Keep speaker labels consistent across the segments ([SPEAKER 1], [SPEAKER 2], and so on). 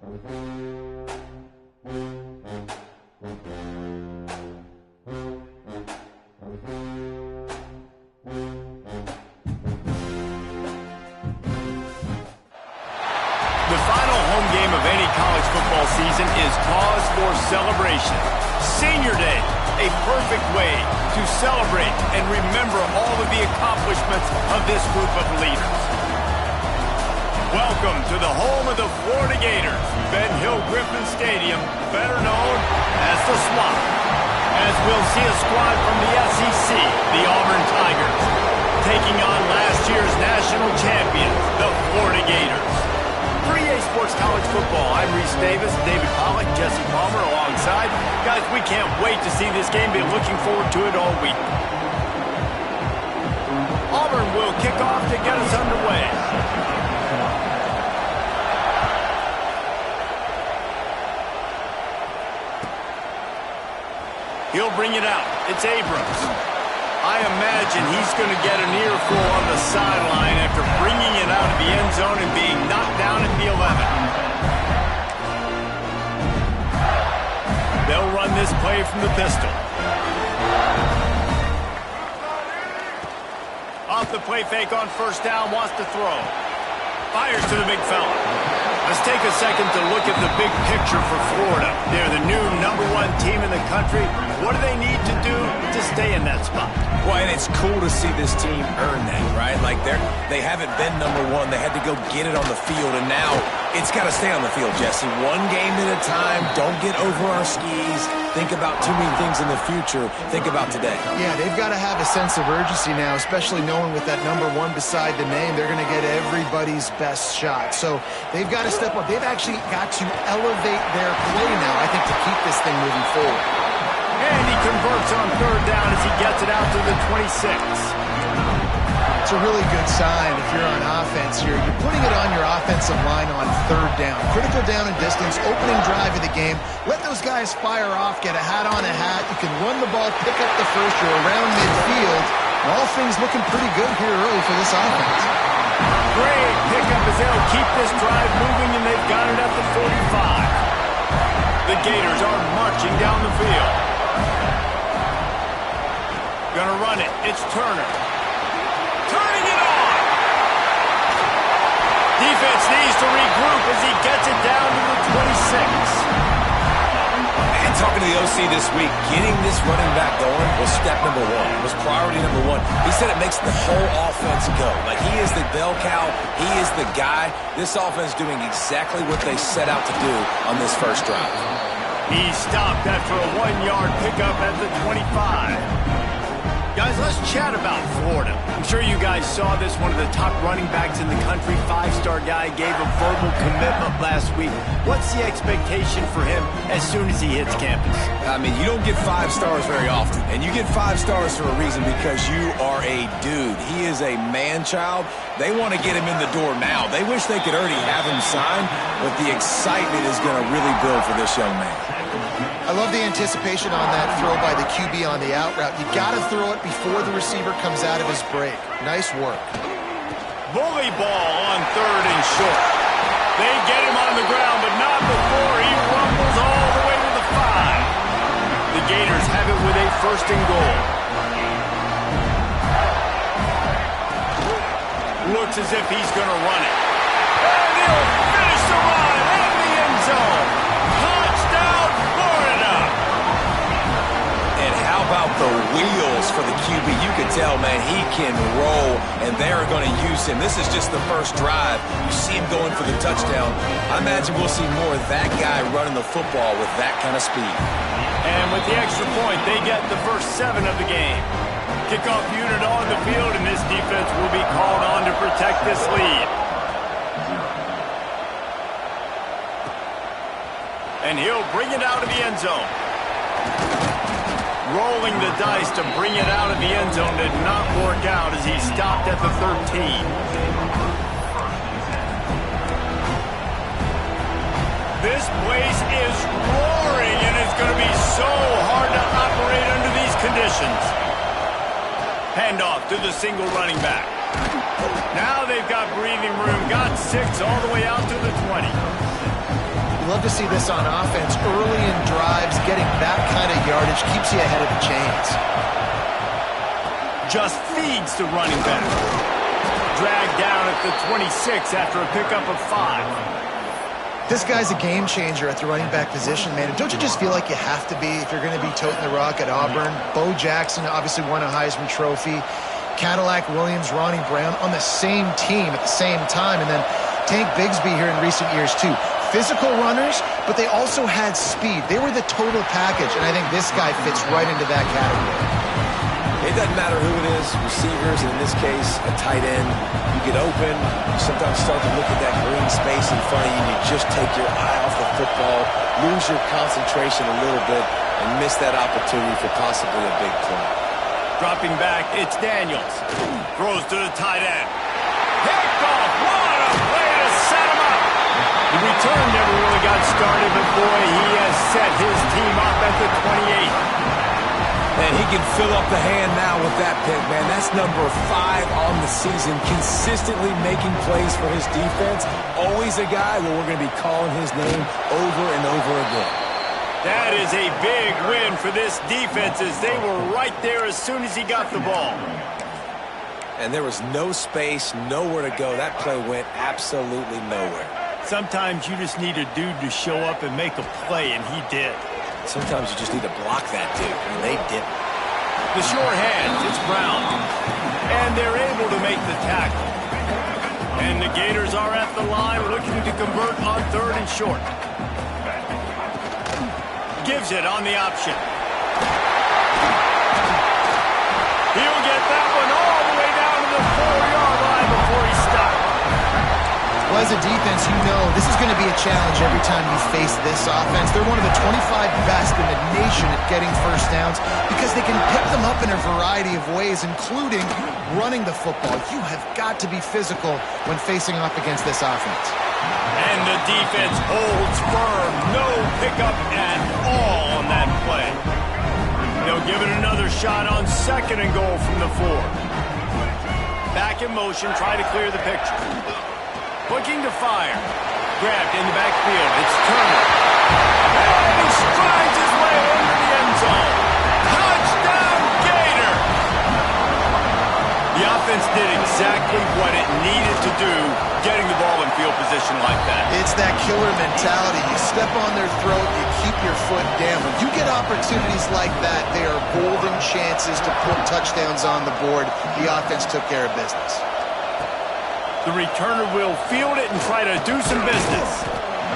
[SPEAKER 1] The final home game of any college football season is cause for celebration. Senior Day, a perfect way to celebrate and remember all of the accomplishments of this group of leaders. Welcome to the home of the Florida Gators, Ben Hill Griffin Stadium, better known as the Swamp, as we'll see a squad from the SEC, the Auburn Tigers, taking on last year's national champions, the Florida Gators. 3A Sports College Football. I'm Reese Davis, David Pollack, Jesse Palmer alongside. Guys, we can't wait to see this game. Been looking forward to it all week. Auburn will kick off to get us underway. He'll bring it out. It's Abrams. I imagine he's going to get an earful on the sideline after bringing it out of the end zone and being knocked down at the 11. They'll run this play from the pistol. Off the play fake on first down, wants to throw. Fires to the big fella. Let's take a second to look at the big picture for Florida. They're the new #1 team in the country. What do they need to do to stay in that spot?
[SPEAKER 2] Well, and it's cool to see this team earn that, right? Like they haven't been #1. They had to go get it on the field, and now it's got to stay on the field, Jesse. One game at a time. Don't get over our skis. Think about too many things in the future. Think about today.
[SPEAKER 3] Yeah, they've got to have a sense of urgency now, especially knowing with that #1 beside the name, they're going to get everybody's best shot. So they've got to step up. They've actually got to elevate their play now, I think, to keep this thing moving forward.
[SPEAKER 1] And he converts on third down as he gets it out to the 26.
[SPEAKER 3] It's a really good sign if you're on offense here. You're putting it on your offensive line on third down. Critical down and distance, opening drive of the game. Let those guys fire off, get a hat on a hat. You can run the ball, pick up the first. You're around midfield. All things looking pretty good here early for this offense.
[SPEAKER 1] Great pickup as they'll keep this drive moving, and they've got it at the 45. The Gators are marching down the field. Gonna run it. It's Turner. Turning it on. Defense needs to regroup as he gets it down to the 26.
[SPEAKER 2] And talking to the OC this week, getting this running back going was step #1, was priority #1. He said it makes the whole offense go. Like, he is the bell cow. He is the guy. This offense doing exactly what they set out to do on this first drive.
[SPEAKER 1] He stopped after a 1-yard pickup at the 25. Guys, let's chat about Florida. I'm sure you guys saw this. One of the top running backs in the country, 5-star guy, gave a verbal commitment last week. What's the expectation for him as soon as he hits campus?
[SPEAKER 2] I mean, you don't get 5 stars very often, and you get 5 stars for a reason, because you are a dude. He is a man-child. They want to get him in the door now. They wish they could already have him signed, but the excitement is going to really build for this young man.
[SPEAKER 3] I love the anticipation on that throw by the QB on the out route. You got to throw it before the receiver comes out of his break. Nice work.
[SPEAKER 1] Bully ball on third and short. They get him on the ground, but not before he rumbles all the way to the 5. The Gators have it with a 1st and goal. Looks as if he's going to run it. And he'll finish the run in the end zone. Touchdown, Florida!
[SPEAKER 2] And how about the wheels for the QB? You can tell, man, he can roll, and they're going to use him. This is just the first drive. You see him going for the touchdown. I imagine we'll see more of that guy running the football with that kind of speed.
[SPEAKER 1] And with the extra point, they get the first 7 of the game. Kickoff unit on the field, and this defense will be called on to protect this lead. And he'll bring it out of the end zone. Rolling the dice to bring it out of the end zone did not work out as he stopped at the 13. This place is roaring, and it's going to be so hard to operate under these conditions. Handoff to the single running back. Now they've got breathing room. Got 6 all the way out to the 20.
[SPEAKER 3] love to see this on offense. Early in drives, getting that kind of yardage keeps you ahead of the chains.
[SPEAKER 1] Just feeds the running back. Dragged down at the 26 after a pickup of 5.
[SPEAKER 3] This guy's a game changer at the running back position, man. Don't you just feel like you have to be if you're going to be toting the rock at Auburn? Bo Jackson obviously won a Heisman Trophy. Cadillac Williams, Ronnie Brown on the same team at the same time. And then Tank Bigsby here in recent years, too. Physical runners, but they also had speed. They were the total package, and I think this guy fits right into that category.
[SPEAKER 2] It doesn't matter who it is, receivers, and in this case, a tight end. You get open, you sometimes start to look at that green space in front of you, and you just take your eye off the football, lose your concentration a little bit, and miss that opportunity for possibly a big play.
[SPEAKER 1] Dropping back, it's Daniels. Throws to the tight end. Picked off. What a play to set him up. The return never really got started, but boy, he has set his team up at the 28.
[SPEAKER 2] And he can fill up the hand now with that pick, man. That's number 5 on the season, consistently making plays for his defense. Always a guy where we're going to be calling his name over and over again.
[SPEAKER 1] That is a big win for this defense as they were right there as soon as he got the ball.
[SPEAKER 2] And there was no space, nowhere to go. That play went absolutely nowhere.
[SPEAKER 1] Sometimes you just need a dude to show up and make a play, and he did.
[SPEAKER 2] Sometimes you just need to block that dude, and they didn't.
[SPEAKER 1] The short hands, it's Brown. And they're able to make the tackle. And the Gators are at the line looking to convert on 3rd and short. Gives it on the option. He'll get that one all the way down to the 4-yard line before he stopped.
[SPEAKER 3] Well, as a defense, you know this is going to be a challenge every time you face this offense. They're one of the 25 best in the nation at getting first downs because they can pick them up in a variety of ways, including running the football. You have got to be physical when facing off against this offense.
[SPEAKER 1] And the defense holds firm. No pickup at all on that play. They'll give it another shot on 2nd and goal from the 4. Back in motion, try to clear the picture. Looking to fire. Grabbed in the backfield. It's Turner. And he strides his way into the end zone. Touchdown, Gator! The offense did exactly what it needed to do, getting the ball in field position like that.
[SPEAKER 3] It's that killer mentality. You step on their throat, you keep your foot down. When you get opportunities like that, they are golden chances to put touchdowns on the board. The offense took care of business.
[SPEAKER 1] The returner will field it and try to do some business.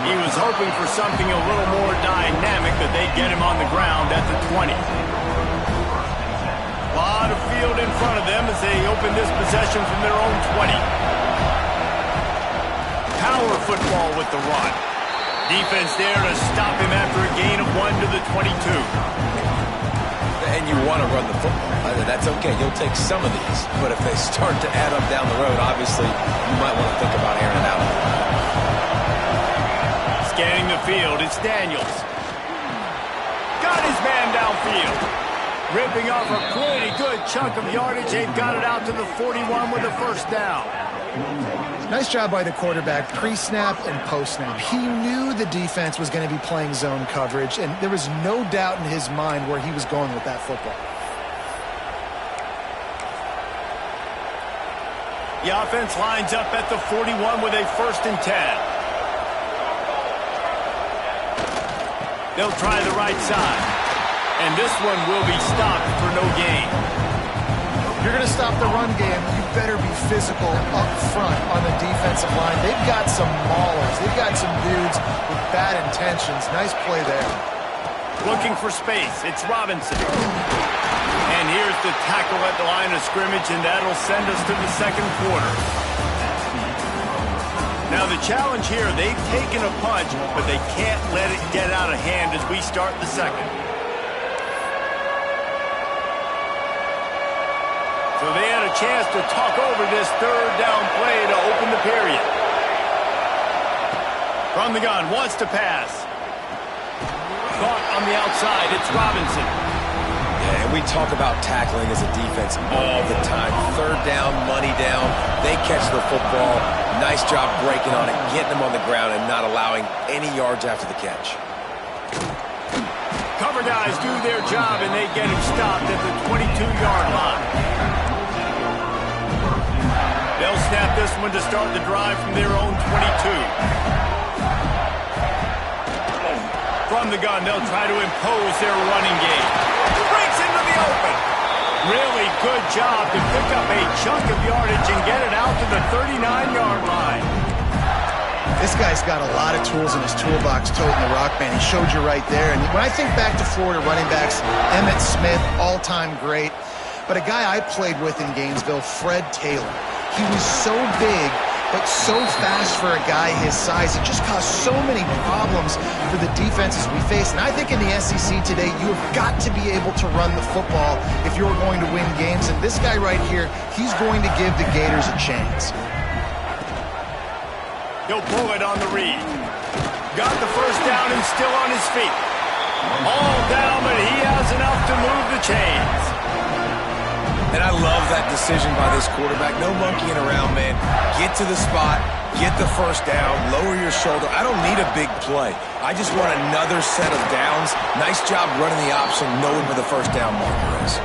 [SPEAKER 1] He was hoping for something a little more dynamic, but they get him on the ground at the 20. A lot of field in front of them as they open this possession from their own 20. Power football with the run. Defense there to stop him after a gain of 1 to the 22.
[SPEAKER 2] And you want to run the football. That's okay. You'll take some of these. But if they start to add up down the road, obviously, you might want to think about airing it out.
[SPEAKER 1] Scanning the field, it's Daniels. Got his man downfield. Ripping off a pretty good chunk of yardage. They've got it out to the 41 with a first down.
[SPEAKER 3] Nice job by the quarterback, pre-snap and post-snap. He knew the defense was going to be playing zone coverage, and there was no doubt in his mind where he was going with that football.
[SPEAKER 1] The offense lines up at the 41 with a 1st and 10. They'll try the right side. And this one will be stopped for no gain.
[SPEAKER 3] If you're going to stop the run game, you better be physical up front on the defensive line. They've got some maulers. They've got some dudes with bad intentions. Nice play there.
[SPEAKER 1] Looking for space. It's Robinson. And here's the tackle at the line of scrimmage, and that'll send us to the 2nd quarter. Now the challenge here, they've taken a punch, but they can't let it get out of hand as we start the 2nd. So they had a chance to talk over this 3rd down play to open the period. From the gun, wants to pass. Caught on the outside, it's Robinson.
[SPEAKER 2] Yeah, and we talk about tackling as a defense all the time. Third down, money down. They catch the football. Nice job breaking on it, getting them on the ground, and not allowing any yards after the catch.
[SPEAKER 1] Cover guys do their job, and they get him stopped at the 22-yard line. They'll snap this one to start the drive from their own 22. From the gun, they'll try to impose their running game. Breaks into the open. Really good job to pick up a chunk of yardage and get it out to the 39-yard line.
[SPEAKER 3] This guy's got a lot of tools in his toolbox toting the rock, man. He showed you right there. And when I think back to Florida running backs, Emmitt Smith, all-time great. But a guy I played with in Gainesville, Fred Taylor. He was so big, but so fast for a guy his size. It just caused so many problems for the defenses we face. And I think in the SEC today, you have got to be able to run the football if you're going to win games. And this guy right here, he's going to give the Gators a chance.
[SPEAKER 1] He'll pull it on the read. Got the first down and still on his feet. All down, but he has enough to move the chains.
[SPEAKER 2] And I love that decision by this quarterback. No monkeying around, man. Get to the spot, get the first down, lower your shoulder. I don't need a big play. I just want another set of downs. Nice job running the option, knowing where the first down marker is.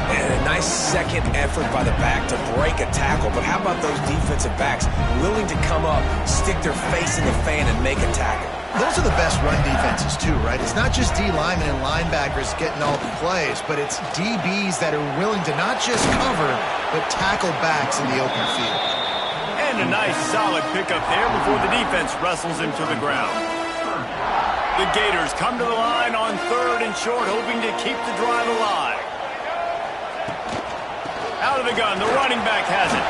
[SPEAKER 2] And a nice second effort by the back to break a tackle. But how about those defensive backs willing to come up, stick their face in the fan, and make a tackle?
[SPEAKER 3] Those are the best run defenses, too, right? It's not just D linemen and linebackers getting all the plays, but it's DBs that are willing to not just cover, but tackle backs in the open field.
[SPEAKER 1] And a nice, solid pickup there before the defense wrestles him to the ground. The Gators come to the line on 3rd and short, hoping to keep the drive alive. Out of the gun, the running back has it.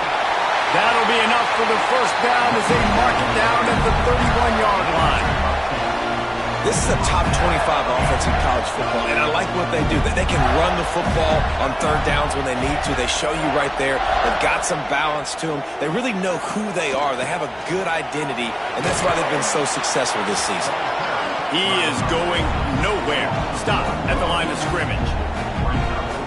[SPEAKER 1] That'll be enough for the first down as they mark it down at the 31-yard line.
[SPEAKER 2] This is a top 25 offense in college football, and I like what they do. They can run the football on 3rd downs when they need to. They show you right there. They've got some balance to them. They really know who they are. They have a good identity, and that's why they've been so successful this season.
[SPEAKER 1] He is going nowhere. Stop at the line of scrimmage.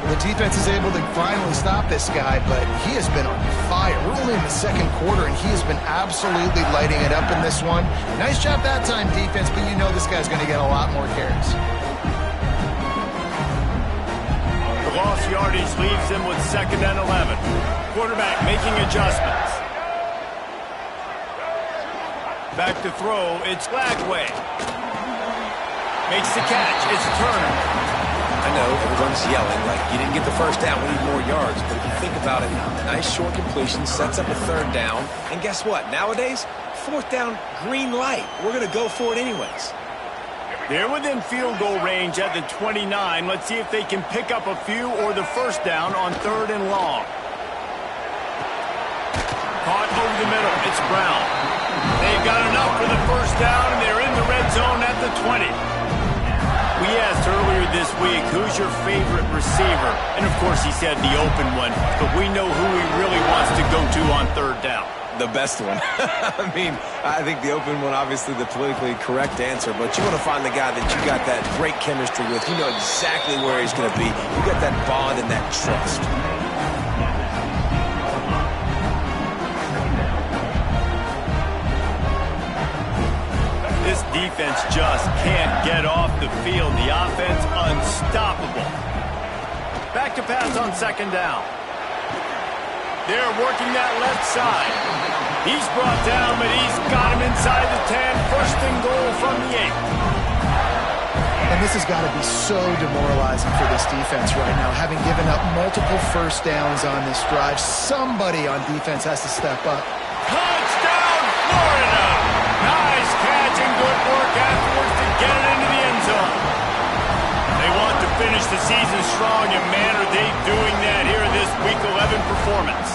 [SPEAKER 3] The defense is able to finally stop this guy, but he has been on fire. We're only in the 2nd quarter, and he has been absolutely lighting it up in this one. Nice job that time, defense, but you know this guy's going to get a lot more carries.
[SPEAKER 1] The lost yardage leaves him with 2nd and 11. Quarterback making adjustments. Back to throw, it's Lagway. Makes the catch, it's Turner.
[SPEAKER 2] I know everyone's yelling like you didn't get the first down, we need more yards. But if you think about it, nice short completion, sets up a 3rd down. And guess what? Nowadays, 4th down, green light. We're going to go for it anyways.
[SPEAKER 1] They're within field goal range at the 29. Let's see if they can pick up a few or the first down on 3rd and long. Caught over the middle. It's Brown. They've got enough for the first down, and they're in the red zone at the 20. We asked earlier this week, who's your favorite receiver? And, of course, he said the open one, but we know who he really wants to go to on 3rd down.
[SPEAKER 2] The best one. I mean, I think the open one, obviously the politically correct answer, but you want to find the guy that you got that great chemistry with. You know exactly where he's going to be. You got that bond and that trust.
[SPEAKER 1] This defense just can't get off the field. The offense unstoppable. Back to pass on 2nd down. They're working that left side. He's brought down, but he's got him inside the 10. 1st and goal from the 8.
[SPEAKER 3] And this has got to be so demoralizing for this defense right now, having given up multiple first downs on this drive. Somebody on defense has to step up.
[SPEAKER 1] Touchdown, Florida! Nice catch and good work afterwards to get it into the end zone. They want to finish the season strong, and man, are they doing that here in this Week 11 performance.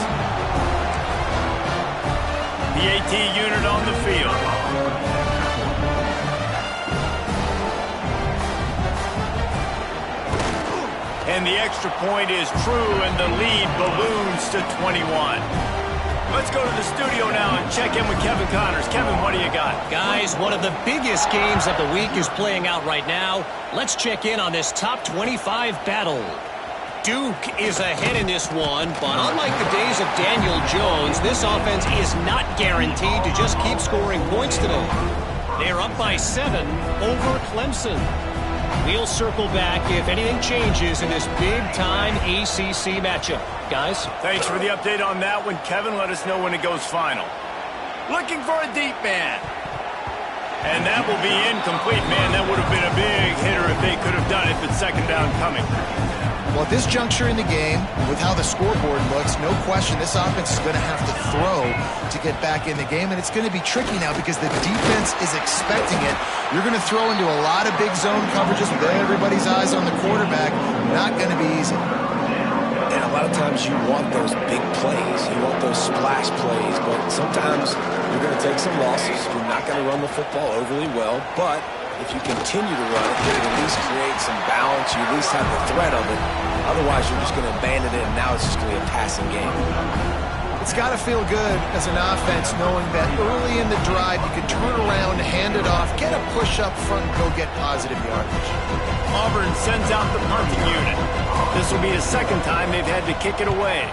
[SPEAKER 1] The AT unit on the field. And the extra point is true, and the lead balloons to 21. Let's go to the studio now and check in with Kevin Connors. Kevin, what do you got?
[SPEAKER 4] Guys, one of the biggest games of the week is playing out right now. Let's check in on this top 25 battle. Duke is ahead in this one, but unlike the days of Daniel Jones, this offense is not guaranteed to just keep scoring points today. They're up by 7 over Clemson. We'll circle back if anything changes in this big-time ACC matchup. Guys?
[SPEAKER 1] Thanks for the update on that one, Kevin. Let us know when it goes final. Looking for a deep man. And that will be incomplete. Man, that would have been a big hitter if they could have done it, but second down coming.
[SPEAKER 3] Well, at this juncture in the game, with how the scoreboard looks, no question this offense is going to have to throw to get back in the game, and it's going to be tricky now because the defense is expecting it. You're going to throw into a lot of big zone coverages with everybody's eyes on the quarterback. Not going to be easy.
[SPEAKER 2] And a lot of times you want those big plays. You want those splash plays, but sometimes you're going to take some losses. You're not going to run the football overly well, but if you continue to run it, you can at least create some balance. You at least have the threat of it. Otherwise, you're just going to abandon it, and now it's just going to be a passing game.
[SPEAKER 3] It's got to feel good as an offense knowing that early in the drive you can turn around, hand it off, get a push up front, and go get positive yardage.
[SPEAKER 1] Auburn sends out the punting unit. This will be the second time they've had to kick it away.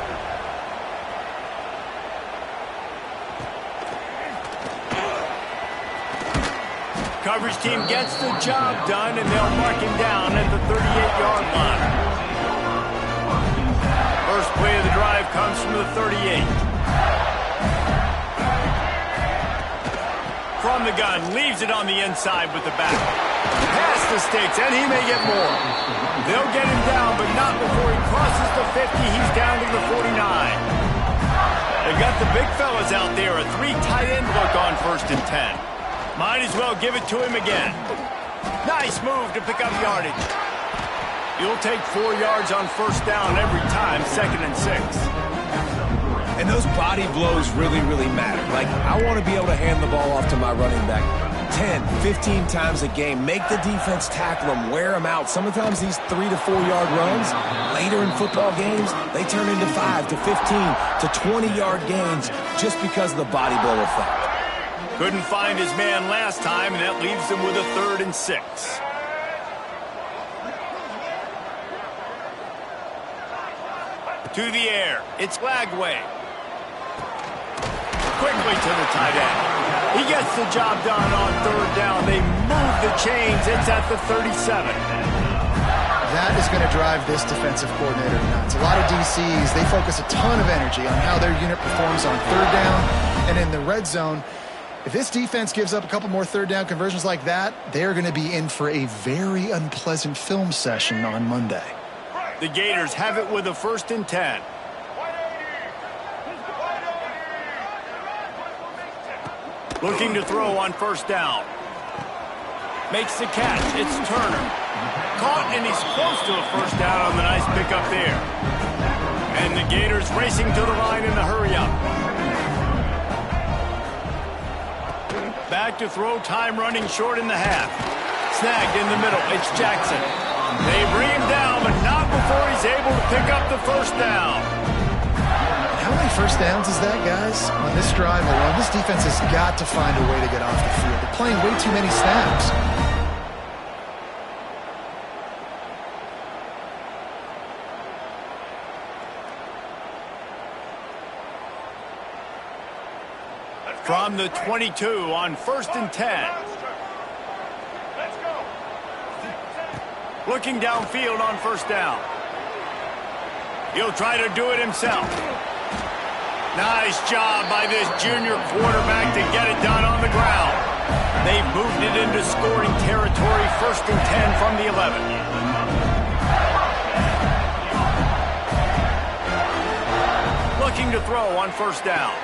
[SPEAKER 1] Coverage team gets the job done, and they'll mark him down at the 38-yard line. First play of the drive comes from the 38. From the gun, leaves it on the inside with the back. Past the sticks, and he may get more. They'll get him down, but not before he crosses the 50. He's down to the 49. They've got the big fellas out there, a 3 tight end look on 1st and 10. Might as well give it to him again. Nice move to pick up yardage. You'll take 4 yards on 1st down every time, 2nd and 6.
[SPEAKER 2] And those body blows really, really matter. Like, I want to be able to hand the ball off to my running back 10, 15 times a game. Make the defense tackle them, wear them out. Sometimes these 3 to 4 yard runs, later in football games, they turn into 5 to 15 to 20-yard gains just because of the body blow effect.
[SPEAKER 1] Couldn't find his man last time, and that leaves him with a 3rd and 6. To the air. It's Lagway. Quickly to the tight end. He gets the job done on 3rd down. They move the chains. It's at the 37.
[SPEAKER 3] That is going to drive this defensive coordinator nuts. A lot of DCs, they focus a ton of energy on how their unit performs on 3rd down and in the red zone. If this defense gives up a couple more 3rd down conversions like that, they're going to be in for a very unpleasant film session on Monday.
[SPEAKER 1] The Gators have it with a 1st and 10. Looking to throw on 1st down. Makes the catch. It's Turner. Caught, and he's close to a 1st down on the nice pickup there. And the Gators racing to the line in the hurry-up. Back to throw, time running short in the half. Snagged in the middle, it's Jackson. They bring him down, but not before he's able to pick up the 1st down.
[SPEAKER 3] How many 1st downs is that, guys? On this drive alone, this defense has got to find a way to get off the field. They're playing way too many snaps.
[SPEAKER 1] From the 22 on 1st and 10. Looking downfield on 1st down. He'll try to do it himself. Nice job by this junior quarterback to get it done on the ground. They've moved it into scoring territory, 1st and 10 from the 11. Looking to throw on 1st down.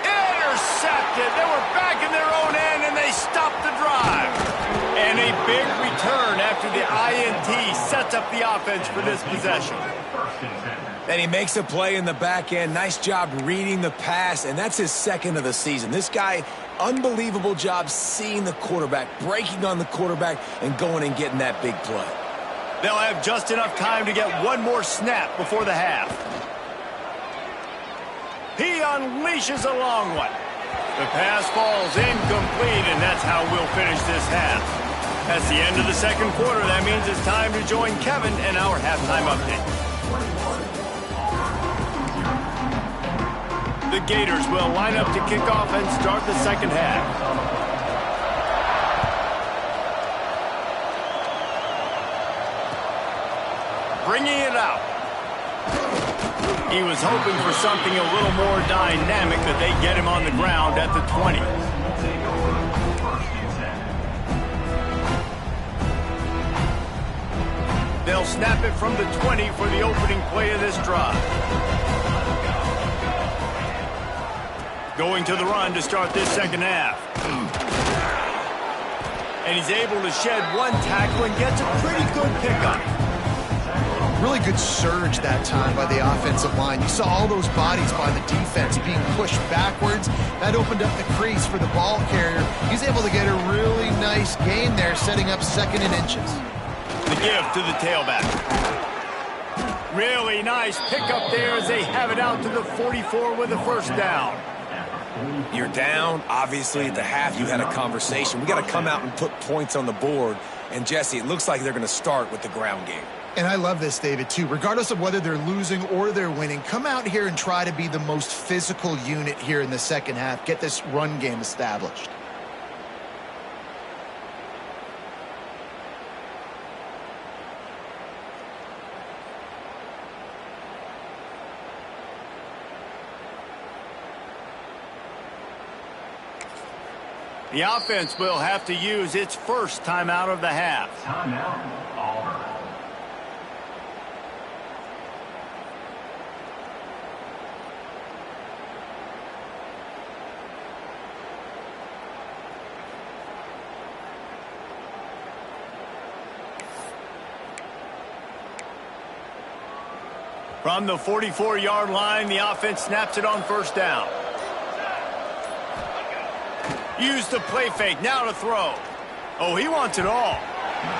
[SPEAKER 1] Intercepted. They were back in their own end, and they stopped the drive. And a big return after the INT sets up the offense for this possession.
[SPEAKER 2] And he makes a play in the back end. Nice job reading the pass, and that's his 2nd of the season. This guy, unbelievable job seeing the quarterback, breaking on the quarterback, and going and getting that big play.
[SPEAKER 1] They'll have just enough time to get one more snap before the half. He unleashes a long one. The pass falls incomplete, and that's how we'll finish this half. That's the end of the second quarter. That means it's time to join Kevin and our halftime update. The Gators will line up to kick off and start the second half. Bringing it out. He was hoping for something a little more dynamic, but they get him on the ground at the 20. They'll snap it from the 20 for the opening play of this drive. Going to the run to start this second half. And he's able to shed one tackle and gets a pretty good pickup.
[SPEAKER 3] Really good surge that time by the offensive line. You saw all those bodies by the defense being pushed backwards. That opened up the crease for the ball carrier. He's able to get a really nice gain there, setting up 2nd and inches.
[SPEAKER 1] The give to the tailback. Really nice pickup there as they have it out to the 44 with a first down.
[SPEAKER 2] You're down. Obviously, at the half, you had a conversation. We got to come out and put points on the board. And, Jesse, it looks like they're going to start with the ground game.
[SPEAKER 3] And I love this, David, too. Regardless of whether they're losing or they're winning, come out here and try to be the most physical unit here in the second half. Get this run game established.
[SPEAKER 1] The offense will have to use its first timeout of the half.
[SPEAKER 5] Timeout, Auburn.
[SPEAKER 1] From the 44-yard line, the offense snaps it on first down. Use the play fake, now to throw. Oh, he wants it all.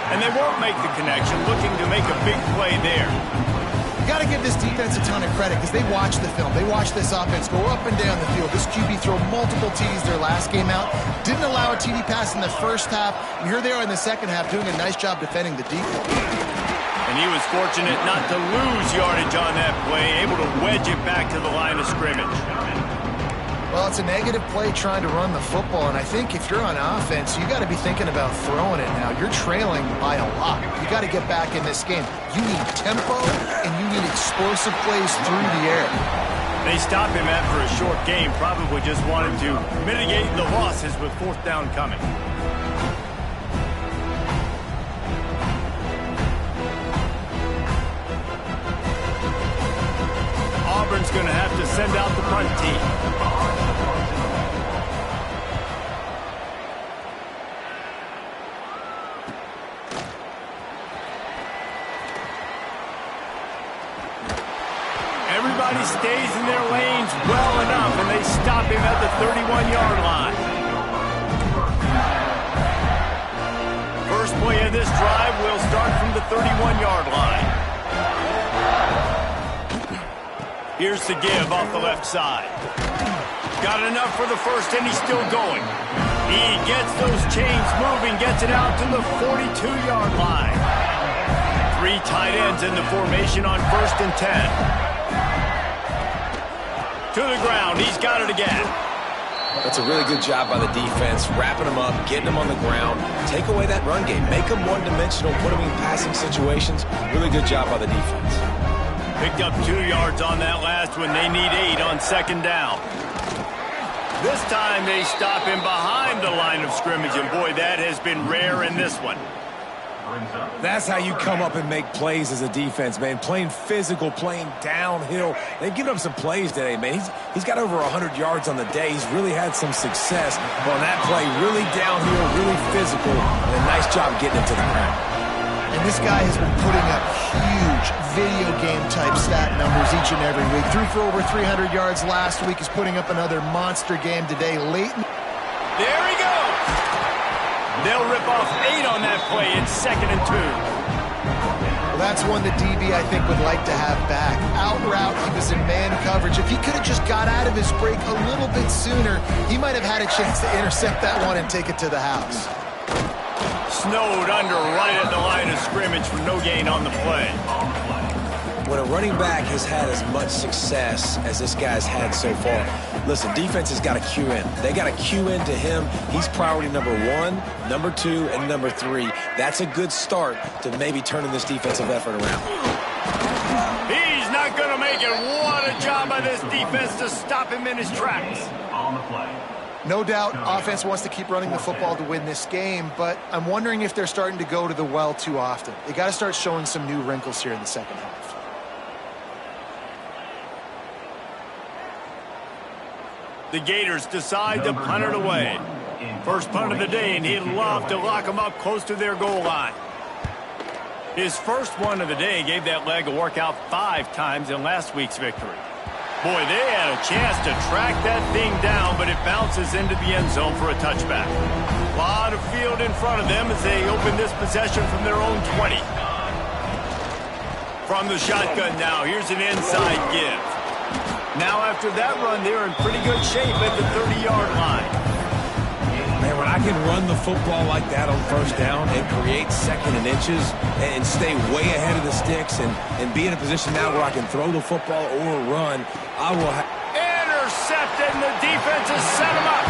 [SPEAKER 1] And they won't make the connection, looking to make a big play there.
[SPEAKER 3] You got to give this defense a ton of credit because they watch the film. They watch this offense go up and down the field. This QB throw multiple TDs their last game out. Didn't allow a TD pass in the first half. And here they are in the second half doing a nice job defending the decoy.
[SPEAKER 1] And he was fortunate not to lose yardage on that play, able to wedge it back to the line of scrimmage.
[SPEAKER 3] Well, it's a negative play trying to run the football, and I think if you're on offense, you got to be thinking about throwing it now. You're trailing by a lot. You got to get back in this game. You need tempo, and you need explosive plays through the air.
[SPEAKER 1] They stop him after a short game, probably just wanted to mitigate the losses with fourth down coming. Auburn's going to have to send out the punt team. Everybody stays in their lanes well enough, and they stop him at the 31-yard line. First play of this drive will start from the 31-yard line. Here's the give off the left side. Got enough for the first, and he's still going. He gets those chains moving, gets it out to the 42-yard line. 3 tight ends in the formation on 1st and 10. To the ground. He's got it again.
[SPEAKER 2] That's a really good job by the defense, wrapping them up, getting them on the ground. Take away that run game. Make them one-dimensional, put them in passing situations. Really good job by the defense.
[SPEAKER 1] Picked up 2 yards on that last one. They need 8 on 2nd down. This time they stop him behind the line of scrimmage, and boy, that has been rare in this one.
[SPEAKER 2] That's how you come up and make plays as a defense, man. Playing physical, playing downhill. They've given up some plays today, man. He's got over 100 yards on the day. He's really had some success on that play. Really downhill, really physical, and a nice job getting it to the ground.
[SPEAKER 3] And this guy has been putting up huge video game-type stat numbers each and every week. Threw for over 300 yards last week. He's putting up another monster game today. Late.
[SPEAKER 1] There he goes. They'll rip off 8 on that play. It's 2nd and 2.
[SPEAKER 3] That's one the DB, I think, would like to have back. Out route, he was in man coverage. If he could have just got out of his break a little bit sooner, he might have had a chance to intercept that one and take it to the house.
[SPEAKER 1] Snowed under right at the line of scrimmage for no gain on the play.
[SPEAKER 2] When a running back has had as much success as this guy's had so far, listen, defense has got to cue in. They got to cue into him. He's priority number 1, number 2, and number 3. That's a good start to maybe turning this defensive effort around.
[SPEAKER 1] He's not going to make it. What a job by this defense to stop him in his tracks.
[SPEAKER 5] On the play.
[SPEAKER 3] No doubt, offense wants to keep running the football to win this game, but I'm wondering if they're starting to go to the well too often. They got to start showing some new wrinkles here in the second half.
[SPEAKER 1] The Gators decide to punt it away. First punt of the day, and he'd love to lock them up close to their goal line. His first one of the day gave that leg a workout 5 times in last week's victory. Boy, they had a chance to track that thing down, but it bounces into the end zone for a touchback. A lot of field in front of them as they open this possession from their own 20. From the shotgun now, here's an inside give. Now after that run, they're in pretty good shape at the 30-yard line.
[SPEAKER 2] Man, when I can run the football like that on first down and create second and inches and stay way ahead of the sticks and be in a position now where I can throw the football or run, I will have...
[SPEAKER 1] Intercepted, and the defense has set him up.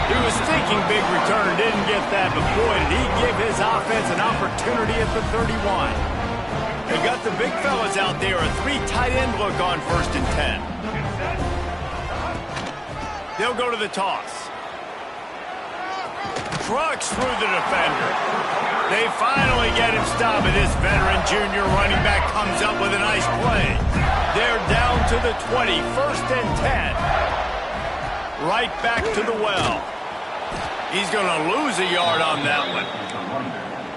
[SPEAKER 1] He was thinking big return, didn't get that, but boy, did he give his offense an opportunity at the 31. They got the big fellas out there, a 3 tight end look on 1st and 10. They'll go to the toss. Trucks through the defender. They finally get him stopped, and this veteran junior running back comes up with a nice play. They're down to the 20, 1st and 10. Right back to the well. He's going to lose a yard on that one.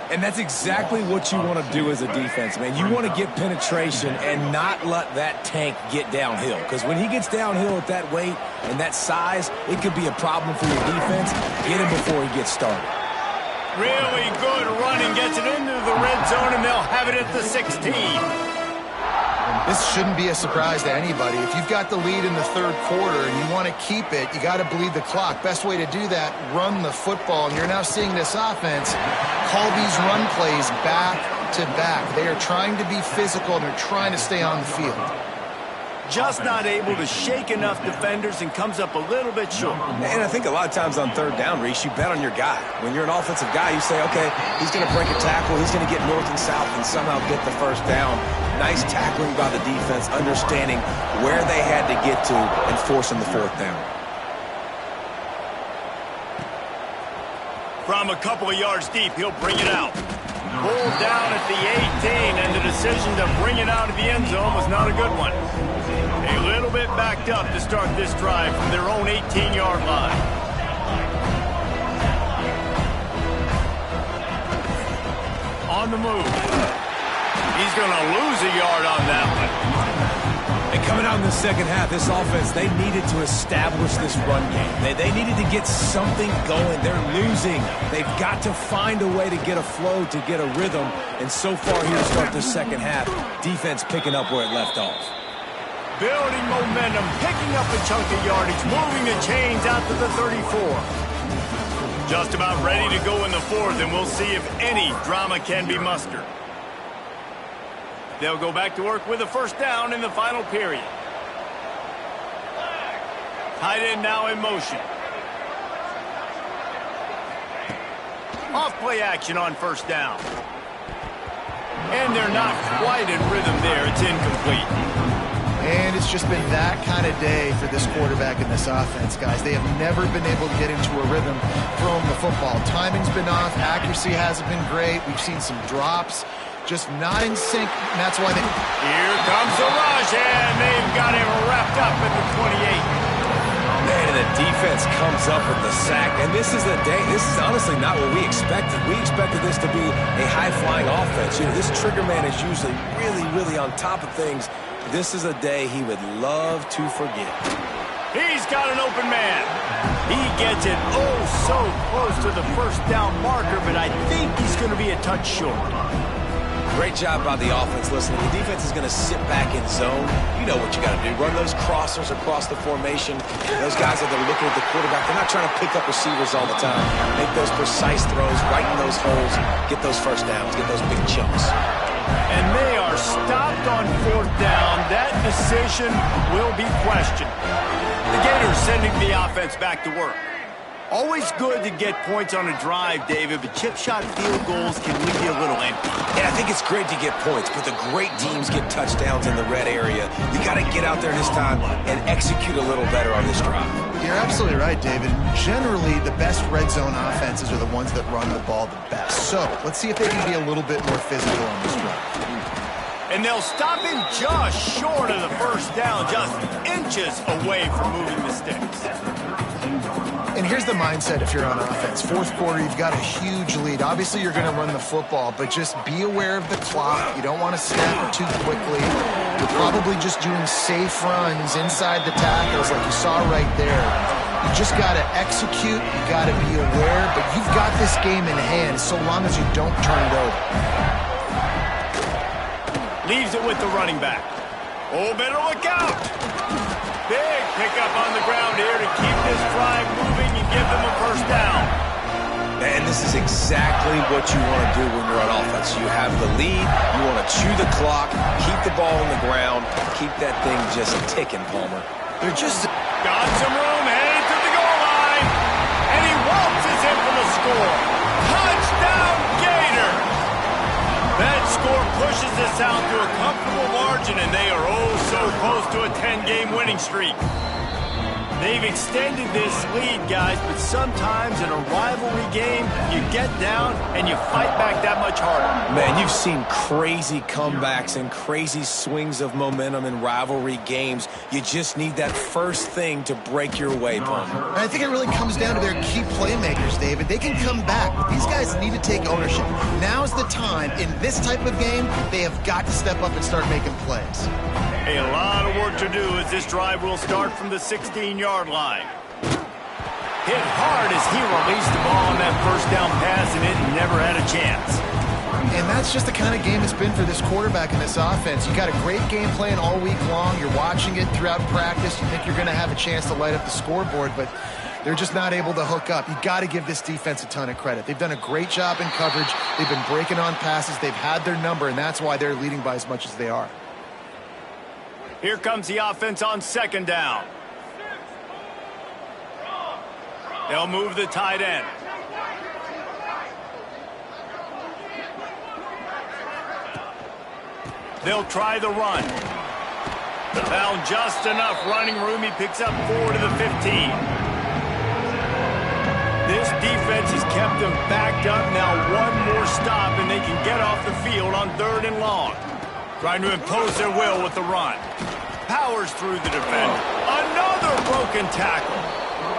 [SPEAKER 2] And that's exactly what you want to do as a defense, man. You want to get penetration and not let that tank get downhill. Because when he gets downhill at that weight and that size, it could be a problem for your defense. Get him before he gets started.
[SPEAKER 1] Really good running, gets it into the red zone, and they'll have it at the 16.
[SPEAKER 3] This shouldn't be a surprise to anybody. If you've got the lead in the 3rd quarter and you want to keep it, you got to bleed the clock. Best way to do that, run the football. And you're now seeing this offense call these run plays back to back. They are trying to be physical, and they're trying to stay on the field.
[SPEAKER 1] Just not able to shake enough defenders and comes up a little bit short.
[SPEAKER 2] And I think a lot of times on 3rd down, Reese, you bet on your guy. When you're an offensive guy, you say, okay, he's going to break a tackle, he's going to get north and south and somehow get the 1st down. Nice tackling by the defense, understanding where they had to get to and forcing the 4th down.
[SPEAKER 1] From a couple of yards deep, he'll bring it out. Pulled down at the 18, and the decision to bring it out of the end zone was not a good one. A little bit backed up to start this drive from their own 18-yard line. On the move. He's going to lose a yard on that one.
[SPEAKER 2] And coming out in the second half, this offense, they needed to establish this run game. They needed to get something going. They're losing. They've got to find a way to get a flow, to get a rhythm. And so far here to start the second half, defense picking up where it left off.
[SPEAKER 1] Building momentum, picking up a chunk of yardage, moving the chains out to the 34. Just about ready to go in the 4th, and we'll see if any drama can be mustered. They'll go back to work with a 1st down in the final period. Tight end now in motion. Off play action on 1st down. And they're not quite in rhythm there. It's incomplete.
[SPEAKER 3] And it's just been that kind of day for this quarterback and this offense, guys. They have never been able to get into a rhythm throwing the football. Timing's been off. Accuracy hasn't been great. We've seen some drops. Just not in sync, and that's why they...
[SPEAKER 1] Here comes the rush, and they've got him wrapped up at the 28.
[SPEAKER 2] Man, and the defense comes up with the sack. And this is the day, this is honestly not what we expected. We expected this to be a high-flying offense. You know, this trigger man is usually really on top of things. This is a day he would love to forget.
[SPEAKER 1] He's got an open man. He gets it so close to the 1st down marker, but I think he's going to be a touch short.
[SPEAKER 2] Great job by the offense. Listen, if the defense is going to sit back in zone, you know what you got to do. Run those crossers across the formation. Those guys that are looking at the quarterback, they're not trying to pick up receivers all the time. Make those precise throws, right in those holes, get those first downs, get those big chunks.
[SPEAKER 1] And they are stopped on 4th down. That decision will be questioned. The Gators sending the offense back to work. Always good to get points on a drive, David, but chip shot field goals can leave you a little empty.
[SPEAKER 2] Yeah, I think it's great to get points, but the great teams get touchdowns in the red area. You got to get out there this time and execute a little better on this drive.
[SPEAKER 3] You're absolutely right, David. Generally, the best red zone offenses are the ones that run the ball the best. So let's see if they can be a little bit more physical on this drive.
[SPEAKER 1] And they'll stop him just short of the first down, just inches away from moving the sticks.
[SPEAKER 3] And here's the mindset if you're on offense. 4th quarter, you've got a huge lead. Obviously, you're going to run the football, but just be aware of the clock. You don't want to snap it too quickly. You're probably just doing safe runs inside the tackles like you saw right there. You just got to execute. You got to be aware, but you've got this game in hand so long as you don't turn it over.
[SPEAKER 1] Leaves it with the running back. Oh, better look out. Big pickup on the ground here to keep this drive moving and give them a first down.
[SPEAKER 2] And this is exactly what you want to do when you're on offense. You have the lead. You want to chew the clock, keep the ball on the ground, keep that thing just ticking, Palmer.
[SPEAKER 3] They're just...
[SPEAKER 1] Got some room, heading to the goal line. And he waltzes in for the score. Touchdown, Gators! That score pushes this out to a comfortable margin, and they are oh so close to a 10-game winning streak. They've extended this lead, guys, but sometimes in a rivalry game, you get down and you fight back that much harder.
[SPEAKER 2] Man, you've seen crazy comebacks and crazy swings of momentum in rivalry games. You just need that first thing to break your way, Palmer.
[SPEAKER 3] And I think it really comes down to their key playmakers, David. They can come back, but these guys need to take ownership. Now's the time. In this type of game, they have got to step up and start making plays.
[SPEAKER 1] A lot of work to do as this drive will start from the 16-yard line. Hit hard as he released the ball on that first down pass, and it never had a chance.
[SPEAKER 3] And that's just the kind of game it's been for this quarterback in this offense. You got a great game plan all week long. You're watching it throughout practice. You think you're going to have a chance to light up the scoreboard, but they're just not able to hook up. You got to give this defense a ton of credit. They've done a great job in coverage. They've been breaking on passes. They've had their number, and that's why they're leading by as much as they are.
[SPEAKER 1] Here comes the offense on 2nd down. They'll move the tight end. They'll try the run. Found just enough running room. He picks up 4 to the 15. This defense has kept them backed up. Now one more stop, and they can get off the field on 3rd and long. Trying to impose their will with the run. Powers through the defender. Another broken tackle.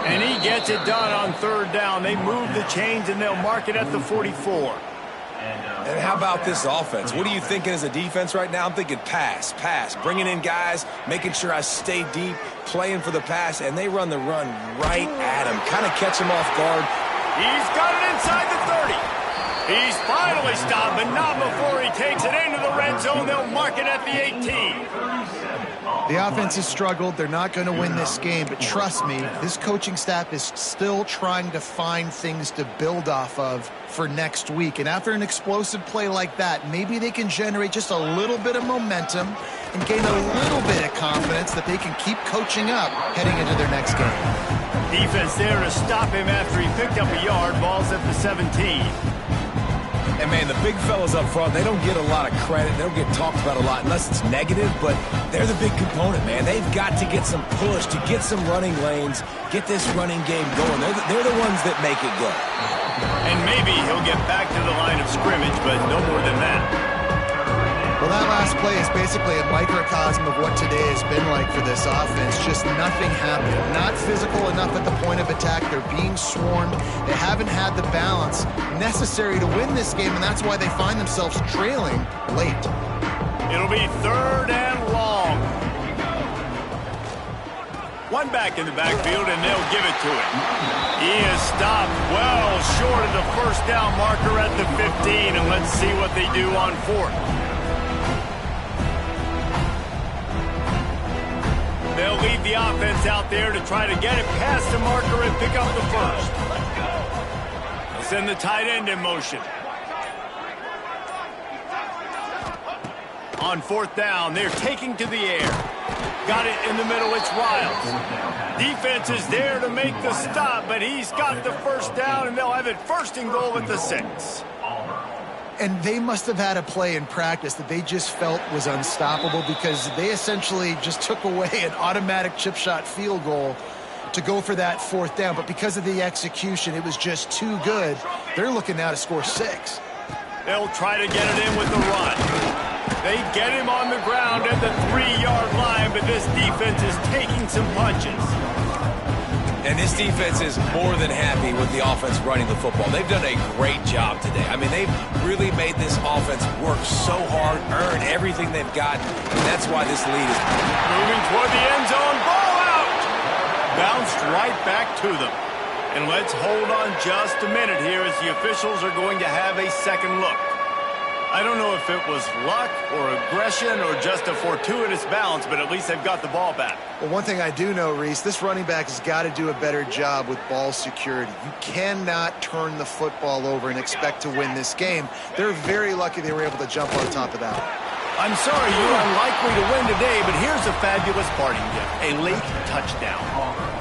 [SPEAKER 1] And he gets it done on 3rd down. They move the chains, and they'll mark it at the 44.
[SPEAKER 2] And how about this offense? What are you thinking as a defense right now? I'm thinking pass, pass. Bringing in guys, making sure I stay deep, playing for the pass, and they run the run right at him. Kind of catch him off guard.
[SPEAKER 1] He's got it inside the 30. He's finally stopped, but not before he takes it into the red zone. They'll mark it at the 18.
[SPEAKER 3] The offense has struggled. They're not going to win this game, but trust me, this coaching staff is still trying to find things to build off of for next week. And after an explosive play like that, maybe they can generate just a little bit of momentum and gain a little bit of confidence that they can keep coaching up heading into their next game.
[SPEAKER 1] Defense there to stop him after he picked up a yard. Ball's at the 17.
[SPEAKER 2] And, man, the big fellas up front, they don't get a lot of credit. They don't get talked about a lot unless it's negative, but they're the big component, man. They've got to get some push, to get some running lanes, get this running game going. They're the ones that make it go.
[SPEAKER 1] And maybe he'll get back to the line of scrimmage, but no more than that.
[SPEAKER 3] Well, that last play is basically a microcosm of what today has been like for this offense. Just nothing happening. Not physical enough at the point of attack. They're being swarmed. They haven't had the balance necessary to win this game, and that's why they find themselves trailing late.
[SPEAKER 1] It'll be 3rd and long. One back in the backfield, and they'll give it to him. He is stopped well short of the first down marker at the 15, and let's see what they do on 4th. They'll leave the offense out there to try to get it past the marker and pick up the first. They'll send the tight end in motion. On 4th down, they're taking to the air. Got it in the middle, it's Riles. Defense is there to make the stop, but he's got the first down, and they'll have it 1st and goal at the 6.
[SPEAKER 3] And they must have had a play in practice that they just felt was unstoppable because they essentially just took away an automatic chip shot field goal to go for that 4th down. But because of the execution, it was just too good. They're looking now to score 6.
[SPEAKER 1] They'll try to get it in with the run. They get him on the ground at the 3-yard line, but this defense is taking some punches.
[SPEAKER 2] And this defense is more than happy with the offense running the football. They've done a great job today. I mean, they've really made this offense work so hard, earn everything they've got, and that's why this lead is
[SPEAKER 1] moving toward the end zone. Ball out! Bounced right back to them. And let's hold on just a minute here as the officials are going to have a second look. I don't know if it was luck or aggression or just a fortuitous bounce, but at least they've got the ball back.
[SPEAKER 3] Well, one thing I do know, Reese, this running back has got to do a better job with ball security. You cannot turn the football over and expect to win this game. They're very lucky they were able to jump on top of that.
[SPEAKER 1] I'm sorry you're unlikely to win today, but here's a fabulous parting gift, a late touchdown.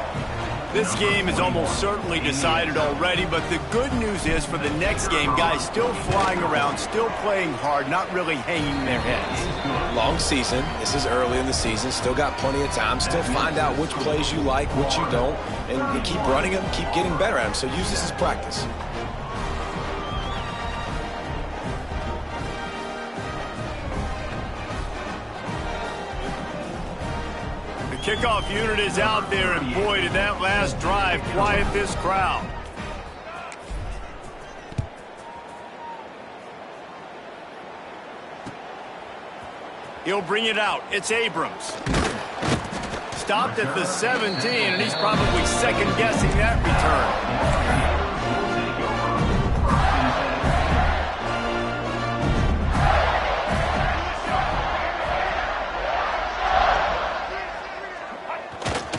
[SPEAKER 1] This game is almost certainly decided already, but the good news is for the next game, guys still flying around, still playing hard, not really hanging their heads.
[SPEAKER 2] long season. This is early in the season. Still got plenty of time. Still find out which plays you like, which you don't, and you keep running them, keep getting better at them. So use this as practice.
[SPEAKER 1] Kickoff unit is out there, and boy, did that last drive quiet this crowd. He'll bring it out. It's Abrams. Stopped at the 17, and he's probably second-guessing that return.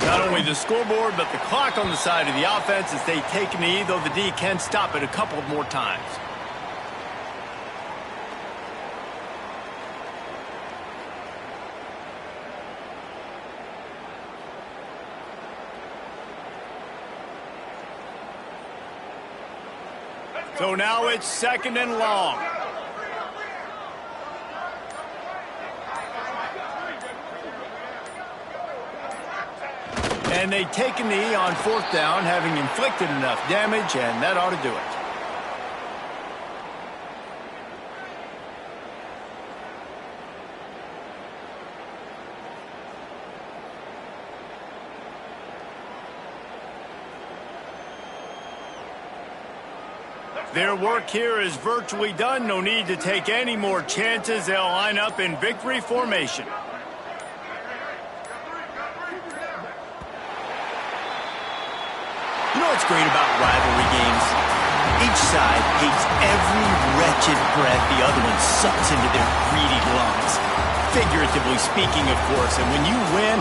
[SPEAKER 1] Not only the scoreboard, but the clock on the side of the offense as they take a knee, though the D can stop it a couple more times. So now it's second and long. And they take a knee on fourth down, having inflicted enough damage, and that ought to do it. Their work here is virtually done. No need to take any more chances. They'll line up in victory formation. You know what's great about rivalry games? Each side hates every wretched breath the other one sucks into their greedy lungs. Figuratively speaking, of course, and when you win,